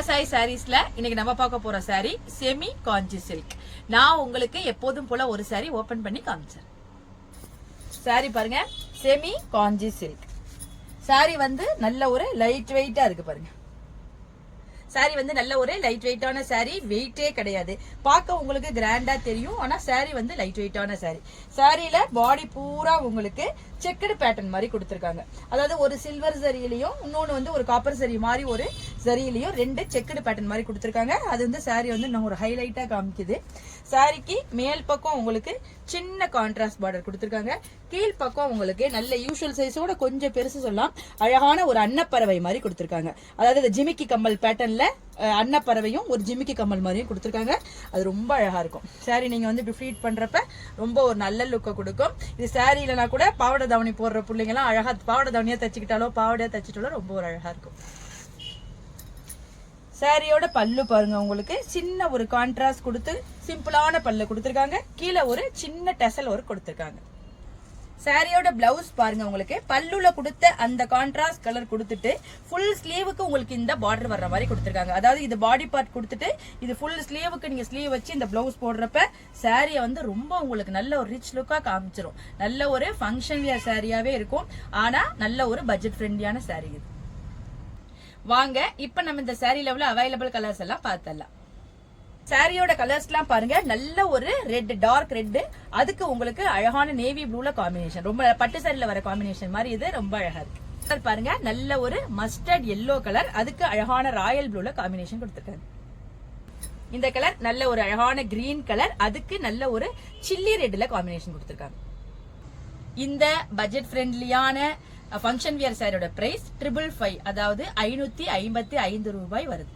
விவசாய சாரீஸ்ல இன்னைக்கு நம்ம பார்க்க போற சாரி செமி காஞ்சி சில்க். நான் உங்களுக்கு எப்போதும் போல ஒரு சாரி ஓபன் பண்ணி காமிச்சேன். சாரி பாருங்க, செமி காஞ்சி சில்க் சாரி வந்து நல்ல ஒரு லைட் வெயிட்டா இருக்கு பாருங்க. சாரி வந்து நல்ல ஒரு லைட் வெயிட்டான சாரி, வெயிட்டே கிடையாது. பார்க்க உங்களுக்கு கிராண்டா தெரியும், ஆனா சாரி வந்து லைட் வெயிட்டான சாரி. சாரியில பாடி பூரா உங்களுக்கு செக்குடு பேட்டர்ன் மாதிரி கொடுத்திருக்காங்க. அதாவது ஒரு சில்வர் சரியிலையும் இன்னொன்னு வந்து ஒரு காப்பர் சரி மாதிரி ஒரு சரியிலையும் ரெண்டு செக்குடு பேட்டர்ன் மாதிரி கொடுத்திருக்காங்க. அது வந்து சாரி வந்து நான் ஒரு ஹைலைட்டா காமிக்குது. சாரிக்கு மேல் பக்கம் உங்களுக்கு சின்ன கான்ட்ராஸ்ட் பார்டர் கொடுத்திருக்காங்க. கீழ் பக்கம் உங்களுக்கு நல்ல யூஷுவல் சைஸோட கொஞ்சம் பெருசு சொல்லலாம், அழகான ஒரு அன்னப்பறவை மாதிரி கொடுத்திருக்காங்க. அதாவது ஜிமிக்கி கம்மல் பேட்டர்ன்ல அன்னப்பறவையும் ஒரு ஜிமிக்கி கம்மல் மாதிரியும் கொடுத்திருக்காங்க. அது ரொம்ப அழகா இருக்கும். சாரி நீங்க வந்து இப்படி ஃப்ளீட் பண்றப்ப ரொம்ப ஒரு நல்ல லுக்கை கொடுக்கும். இது சாரி இல்லைனா கூட பாவாடை தாவணி போடுற பிள்ளைங்க எல்லாம் அழகா பாவாடை தாவணியா தச்சுக்கிட்டாலோ பாவாடையா தச்சுட்டாலோ ரொம்ப ஒரு அழகா இருக்கும். சாரியோட பல்லு பாருங்க, உங்களுக்கு சின்ன ஒரு கான்ட்ராஸ்ட் கொடுத்து சிம்பிளான பல்லு கொடுத்திருக்காங்க. கீழே ஒரு சின்ன டெசல் ஒர்க் கொடுத்திருக்காங்க. சாரியோட பிளவுஸ் பாருங்க, உங்களுக்கு பல்லுல கொடுத்த அந்த கான்ட்ராஸ்ட் கலர் கொடுத்துட்டு ஃபுல் ஸ்லீவுக்கு உங்களுக்கு இந்த பார்டர் வர்ற மாதிரி கொடுத்திருக்காங்க. அதாவது இது பாடி பார்ட் கொடுத்துட்டு இது ஃபுல் ஸ்லீவுக்கு நீங்க ஸ்லீவ் வச்சு இந்த பிளவுஸ் போடுறப்ப சாரியை வந்து ரொம்ப உங்களுக்கு நல்ல ஒரு ரிச் லுக்கா காமிச்சிரும். நல்ல ஒரு ஃபங்க்ஷன் வியர் சாரியாவே இருக்கும். ஆனா நல்ல ஒரு பட்ஜெட் ஃப்ரெண்ட்லியான சாரி இது. வாங்க இப்ப நம்ம இந்த சாரி லெவல்ல அவைலபிள் கலர்ஸ் எல்லாம் பார்த்தலாம். சாரியோட கலர்ஸ் எல்லாம் பாருங்க, நல்ல ஒரு ரெட், டார்க் ரெட், அதுக்கு உங்களுக்கு அழகான நேவி ப்ளூல காம்பினேஷன், ரொம்ப பட்டு சாரியில வர காம்பினேஷன் மாதிரி இது ரொம்ப அழகா இருக்கு. பாருங்க நல்ல ஒரு மஸ்டர்ட் எல்லோ கலர், அதுக்கு அழகான ராயல் ப்ளூல காம்பினேஷன் கொடுத்திருக்காங்க. இந்த கலர் நல்ல ஒரு அழகான கிரீன் கலர், அதுக்கு நல்ல ஒரு சில்லி ரெட்ல காம்பினேஷன் கொடுத்திருக்காங்க. இந்த பட்ஜெட் ஃப்ரெண்ட்லியான ஃபங்க்ஷன் வியர் சாரியோட பிரைஸ் 555, அதாவது 555 ரூபாய் வருது.